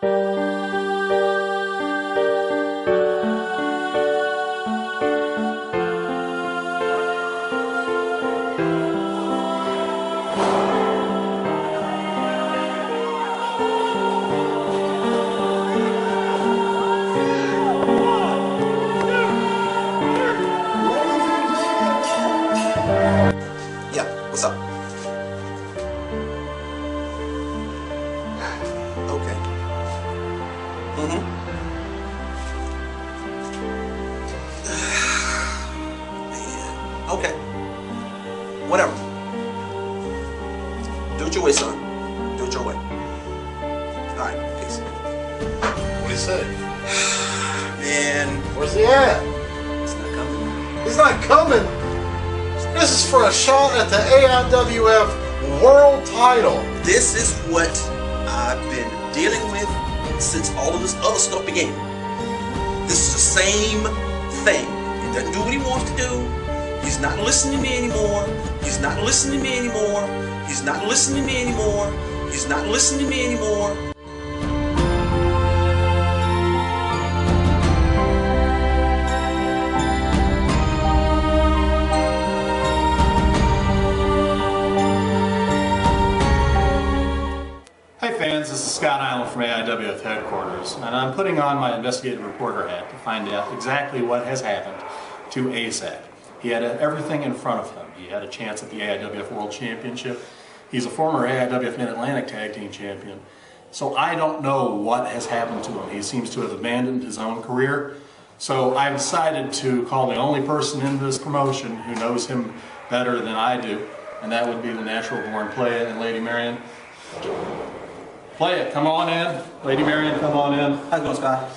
Yeah, what's up? Okay. Man. Okay. Whatever. Do it your way, son. Do it your way. Alright, peace. What do you say? Man. Where's he at? It's not coming. He's not coming. This is for a shot at the AIWF World Title. This is what I've been dealing with since all of this other stuff began. This is the same thing. He doesn't do what he wants to do. He's not listening to me anymore. He's not listening to me anymore. He's not listening to me anymore. He's not listening to me anymore. Hey fans, this is Scott Island from AIWF headquarters, and I'm putting on my investigative reporter hat to find out exactly what has happened to ASAP. He had everything in front of him. He had a chance at the AIWF World Championship. He's a former AIWF Mid-Atlantic Tag Team Champion. So I don't know what has happened to him. He seems to have abandoned his own career. So I decided to call the only person in this promotion who knows him better than I do, and that would be the Natural Born Playa and Lady Marion. Playa, come on in. Lady Marion, come on in. How's it going, Scott?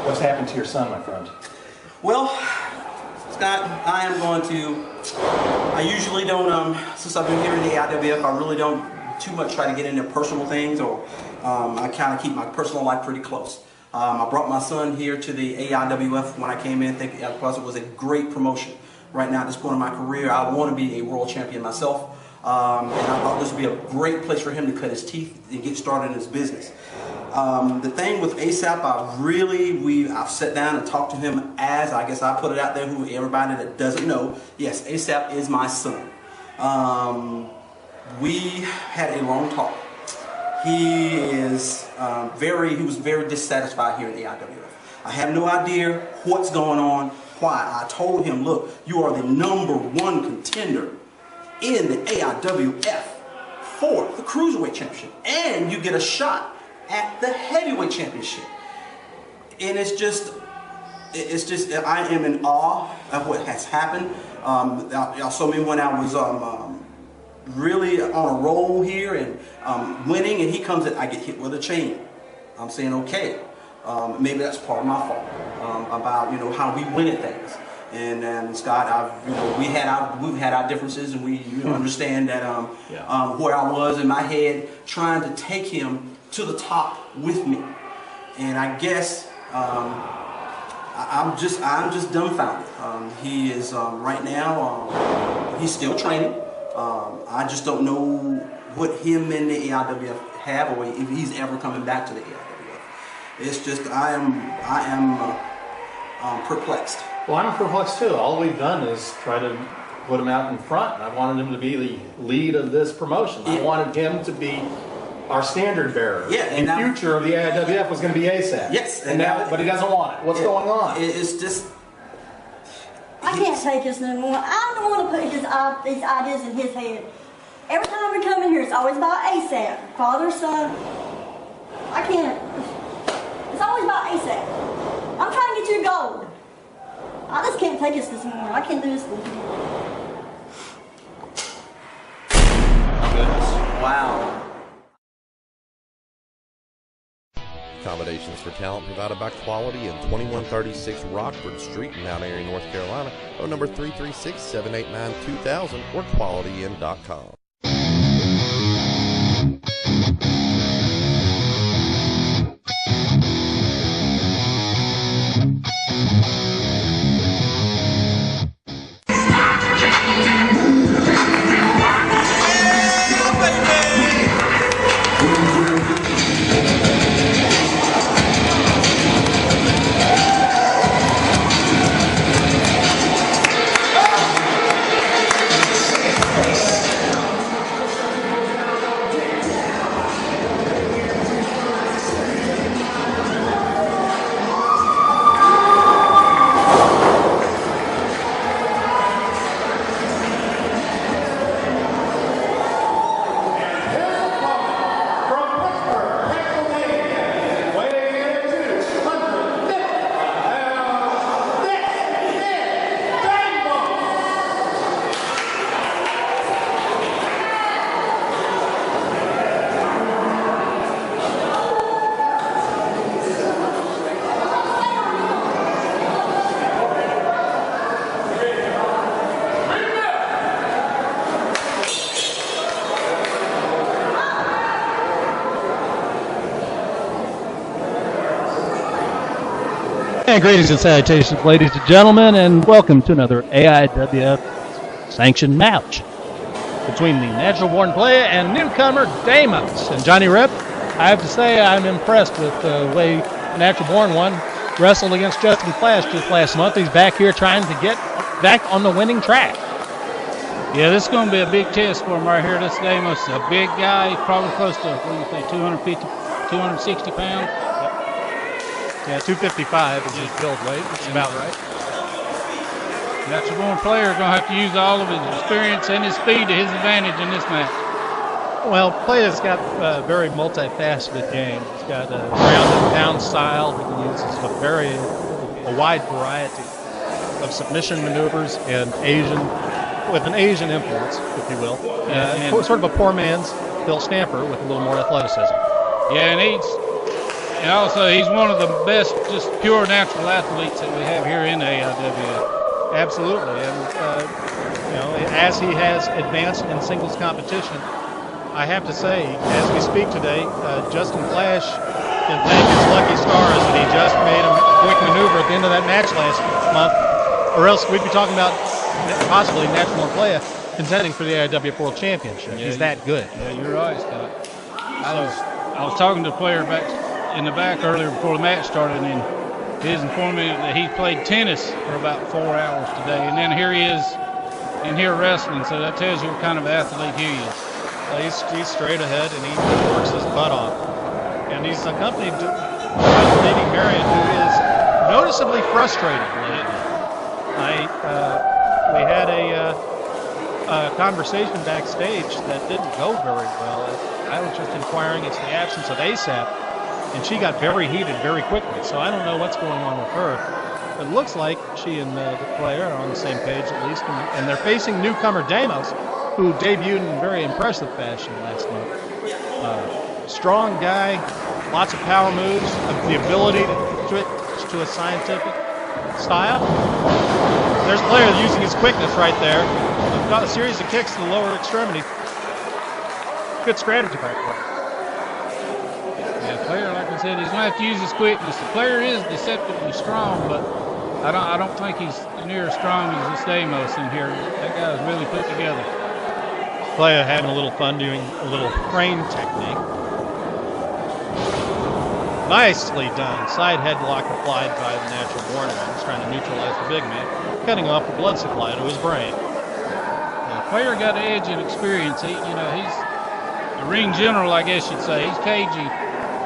What's happened to your son, my friend? Well, Scott, I am going to, I usually don't, since I've been here in the AIWF, I really don't too much try to get into personal things, or I kind of keep my personal life pretty close. I brought my son here to the AIWF when I came in, thinking because it was a great promotion. Right now, at this point in my career, I want to be a world champion myself. And I thought this would be a great place for him to cut his teeth and get started in his business. The thing with ASAP, I've sat down and talked to him as, I guess I put it out there, who everybody that doesn't know, yes, ASAP is my son. We had a long talk. He was very dissatisfied here in the AIWF. I have no idea what's going on, why. I told him, look, you are the #1 contender in the AIWF for the Cruiserweight Championship, and you get a shot at the Heavyweight Championship. And it's just, I am in awe of what has happened. Y'all saw me when I was really on a roll here and winning, and he comes and I get hit with a chain. I'm saying, okay, maybe that's part of my fault about how we win at things. And Scott, we've had our differences, and we understand that where I was in my head trying to take him to the top with me, and I guess I'm just dumbfounded. He is right now. He's still training. I just don't know what him and the AIWF have, or if he's ever coming back to the AIWF. It's just I am perplexed. Well, I'm perplexed too. All we've done is try to put him out in front. I wanted him to be the lead of this promotion. I wanted him to be our standard bearer. Yeah, and the future of the AIWF was going to be ASAP. Yes, and now, but he doesn't want it. What's going on? It's just. I can't take this no more. I don't want to put these ideas in his head. Every time we come in here, it's always about ASAP. Father, son. I can't. It's always about ASAP. I'm trying to get you to gold. I just can't take this more. I can't do this with you. Goodness. Wow. Accommodations for talent provided by Quality in 2136 Rockford Street in Mount Airy, North Carolina. Phone number 336-789-2000 or qualityinn.com. And greetings and salutations, ladies and gentlemen, and welcome to another AIWF sanctioned match between the Natural Born Playa and newcomer Deimos. And Johnny Rep, I have to say I'm impressed with the way Natural Born won, wrestled against Justin Flash just last month. He's back here trying to get back on the winning track. Yeah, this is going to be a big test for him right here. This Deimos is a big guy. He's probably close to, what do you think, 250, 260 pounds? Yeah, 255 is his build weight. That's about right. Natural Born Player going to have to use all of his experience and his speed to his advantage in this match. Well, Playa's got a very multifaceted game. He's got a ground and pound style. He uses a wide variety of submission maneuvers and with an Asian influence, if you will. Sort of a poor man's Bill Stamper with a little more athleticism. Yeah, and also he's one of the best, just pure natural athletes that we have here in the AIWF. Absolutely, and as he has advanced in singles competition, I have to say, as we speak today, Justin Flash can thank his lucky stars that he just made a quick maneuver at the end of that match last month, or else we'd be talking about possibly Natural Born Playa contending for the AIWF World Championship. Yeah, he's that good. Yeah, you're right, Scott. I was talking to a player back in the back earlier before the match started, and he was informing me that he played tennis for about 4 hours today, and then here he is in here wrestling, so that tells you what kind of athlete he is. He's straight ahead, and he works his butt off. And he's accompanied by Lady Marion, who is noticeably frustrated lately. We had a conversation backstage that didn't go very well. I was just inquiring into the absence of ASAP, and she got very heated very quickly. So I don't know what's going on with her. But it looks like she and the player are on the same page at least, and they're facing newcomer Deimos, who debuted in very impressive fashion last month. Strong guy, lots of power moves, the ability to switch to a scientific style. There's a player using his quickness right there. Got a series of kicks to the lower extremity. Good strategy by the player. Yeah, player, like I said, he's going to have to use his quickness. The player is deceptively strong, but I don't think he's near as strong as this Deimos in here. That guy is really put together. Playa having a little fun doing a little crane technique. Nicely done. Side headlock applied by the Natural Born man. He's trying to neutralize the big man, cutting off the blood supply to his brain. The player got edge and experience. He's a ring general, I guess you'd say. He's cagey.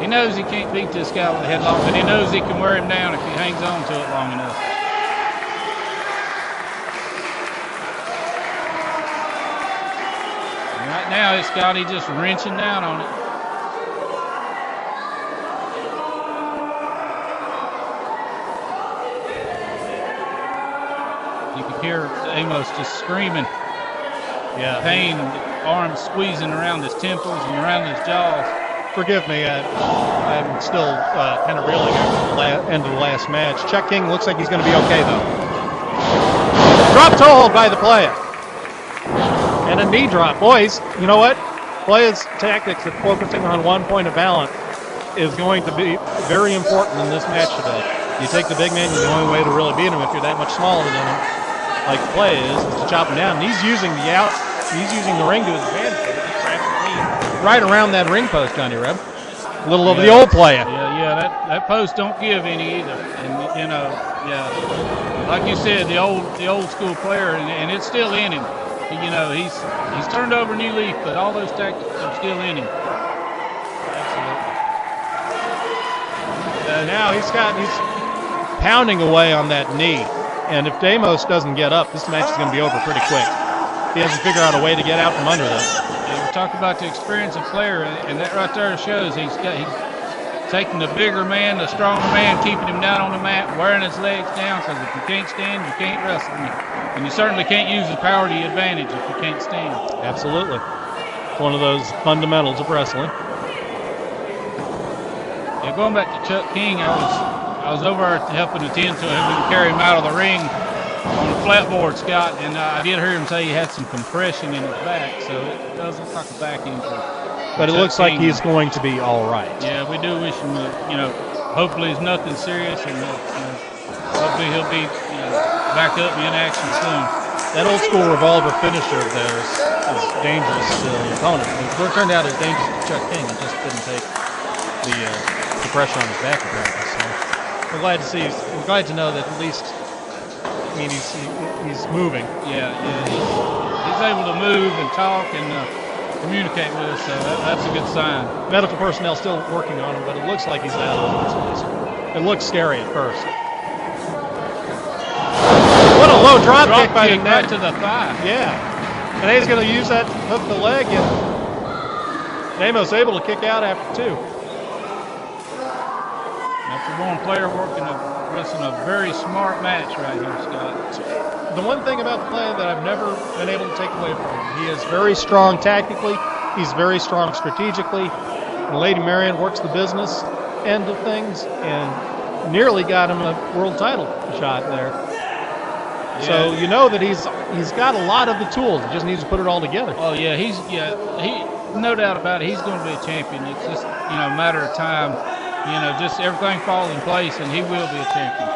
He knows he can't beat this guy with a headlock, but he knows he can wear him down if he hangs on to it long enough. And right now, it's Scotty just wrenching down on it. You can hear Amos just screaming. Yeah, pain, arms squeezing around his temples and around his jaws. Forgive me, I'm still kind of reeling after the end of the last match. Chuck King looks like he's going to be okay, though. Drop toe hold by the Playa. And a knee drop. Boys, you know what? Playa's tactics of focusing on one point of balance is going to be very important in this match today. You take the big man, the only way to really beat him if you're that much smaller than him, like Playa is to chop him down. And he's using the ring to his advantage. Right around that ring post, Johnny Reb. A little over the old Playa. Yeah, that post don't give any either. And like you said, the old school player, and it's still in him. He's turned over a new leaf, but all those tactics are still in him. Absolutely. Now he's pounding away on that knee, and if Deimos doesn't get up, this match is going to be over pretty quick. He has to figure out a way to get out from under this. We talk about the experience of player, and that right there shows he's taking the bigger man, the stronger man, keeping him down on the mat, wearing his legs down, because if you can't stand, you can't wrestle. And you certainly can't use the power to your advantage if you can't stand. Absolutely. It's one of those fundamentals of wrestling. Yeah, going back to Chuck King, I was over helping attend to him and carry him out of the ring on the flatboard, Scott, and I did hear him say he had some compression in his back, so it does look like a back injury. But it looks like he's going to be all right. Yeah, we do wish him, hopefully it's nothing serious, and hopefully he'll be back up and in action soon. That old school revolver finisher of theirs is dangerous to the opponent. It turned out as dangerous to Chuck King. He just didn't take the pressure on his back apparently. So we're glad to see. We're glad to know that at least. I mean, he's moving. Yeah. He's able to move and talk and communicate with us, so that's a good sign. Medical personnel still working on him, but it looks like he's out of it. It looks scary at first. What a low drop kick by the right to the thigh. Yeah. And he's going to use that hook the leg, and Damos able to kick out after two. Natural Born Player wrestling a very smart match right here, Scott. The one thing about the play that I've never been able to take away from him, he is very strong tactically, he's very strong strategically, and Lady Marion works the business end of things and nearly got him a world title shot there. So you know that he's got a lot of the tools. He just needs to put it all together. Oh yeah, he no doubt about it. He's going to be a champion. It's just a matter of time. Just everything falls in place, and he will be a champion.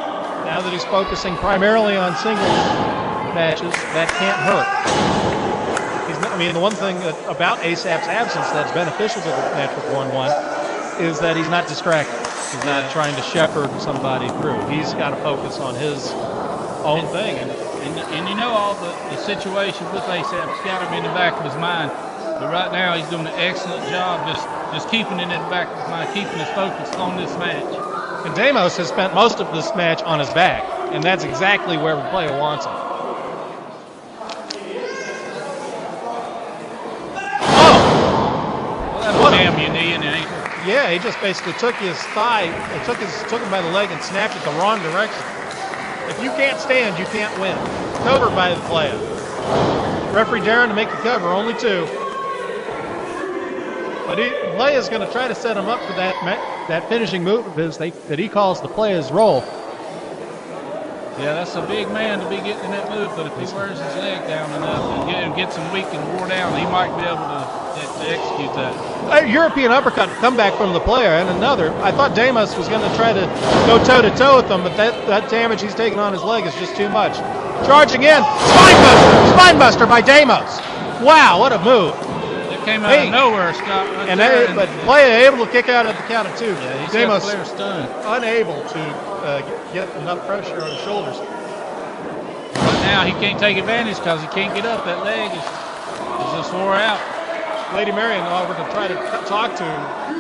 Now that he's focusing primarily on singles matches, that can't hurt. The one thing about ASAP's absence that's beneficial to the Natural Born one is that he's not distracted. He's not trying to shepherd somebody through. He's got to focus on his own thing. And all the situations with ASAP's got him in the back of his mind. But right now he's doing an excellent job just keeping it in the back of his mind, keeping his focus on this match. And Damos has spent most of this match on his back, and that's exactly where the player wants him. Well, that'll damn your knee and ankle. Yeah, he just basically took his thigh, took him by the leg and snapped it the wrong direction. If you can't stand, you can't win. Covered by the player. Referee Darren to make the cover, only two. But Playa's going to try to set him up for that finishing move of his that he calls the Playa's roll. Yeah, that's a big man to be getting in that move, but if he wears his leg down enough and gets him weak and wore down, he might be able to execute that. A European uppercut comeback from the player, and another. I thought Damos was going to try to go toe-to-toe with him, but that damage he's taking on his leg is just too much. Charging in, spinebuster by Damos. Wow, what a move. It came out of nowhere, Scott. But Playa able to kick out at the count of two. Yeah, he's Damos got the player stunned. unable to get enough pressure on his shoulders. But now he can't take advantage because he can't get up. That leg is just wore out. Lady Marion over to try to talk to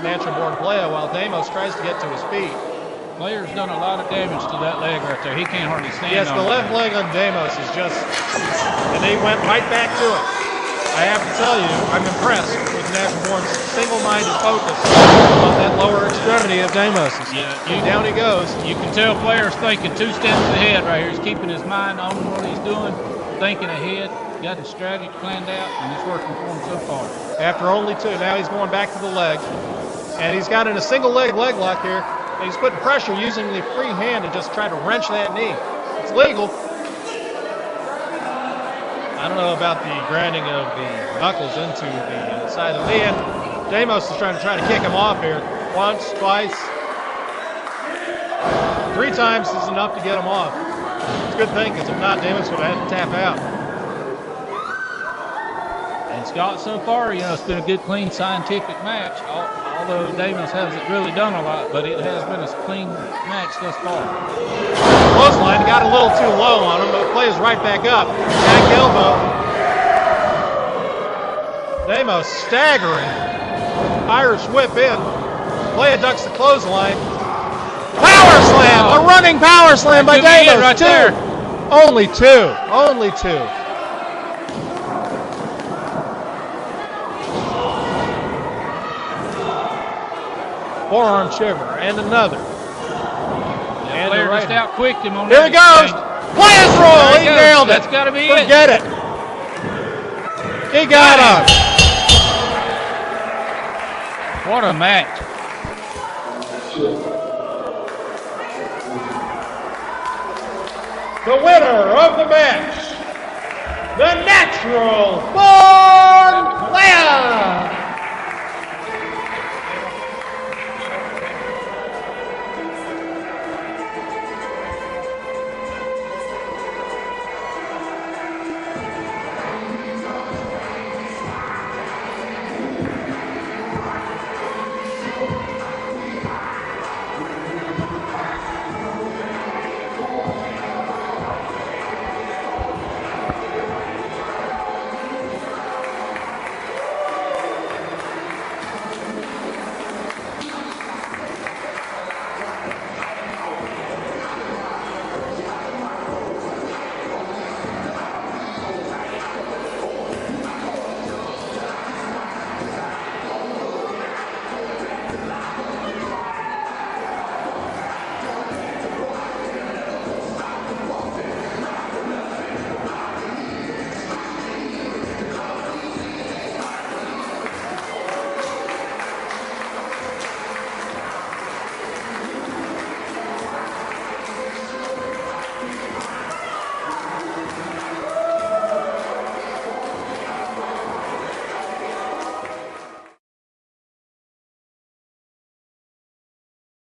Natural Born Playa while Damos tries to get to his feet. Player's done a lot of damage to that leg right there. He can't hardly stand Yes, on the left leg on Damos is just, and they went right back to it. I have to tell you, I'm impressed with Natural Born's single-minded focus on that lower extremity of Damos's. Yeah, down he goes. You can tell Player's thinking 2 steps ahead right here. He's keeping his mind on what he's doing, thinking ahead, got his strategy planned out, and it's working for him so far. After only two, now he's going back to the leg. And he's got in a single leg lock here. And he's putting pressure using the free hand to just try to wrench that knee. It's legal. I don't know about the grinding of the knuckles into the side of the knee. And Damos is trying to kick him off here. Once, twice. 3 times is enough to get him off. It's a good thing, because if not, Damos would have had to tap out. And Scott, so far, it's been a good, clean, scientific match. Although Damos hasn't really done a lot, but it has been a clean match thus far. Clothesline got a little too low on him, but plays right back up. Back elbow. Damos staggering. Irish whip in. Playa ducks the clothesline. Power slam! A running power slam by Damos. Right there. Only two. Only two. Forearm shiver, and another. And Player just out-quicked him on Here he goes. Playa's roll. He nailed it. That's got to be it. Forget it. He got him. What a match. The winner of the match, the Natural Born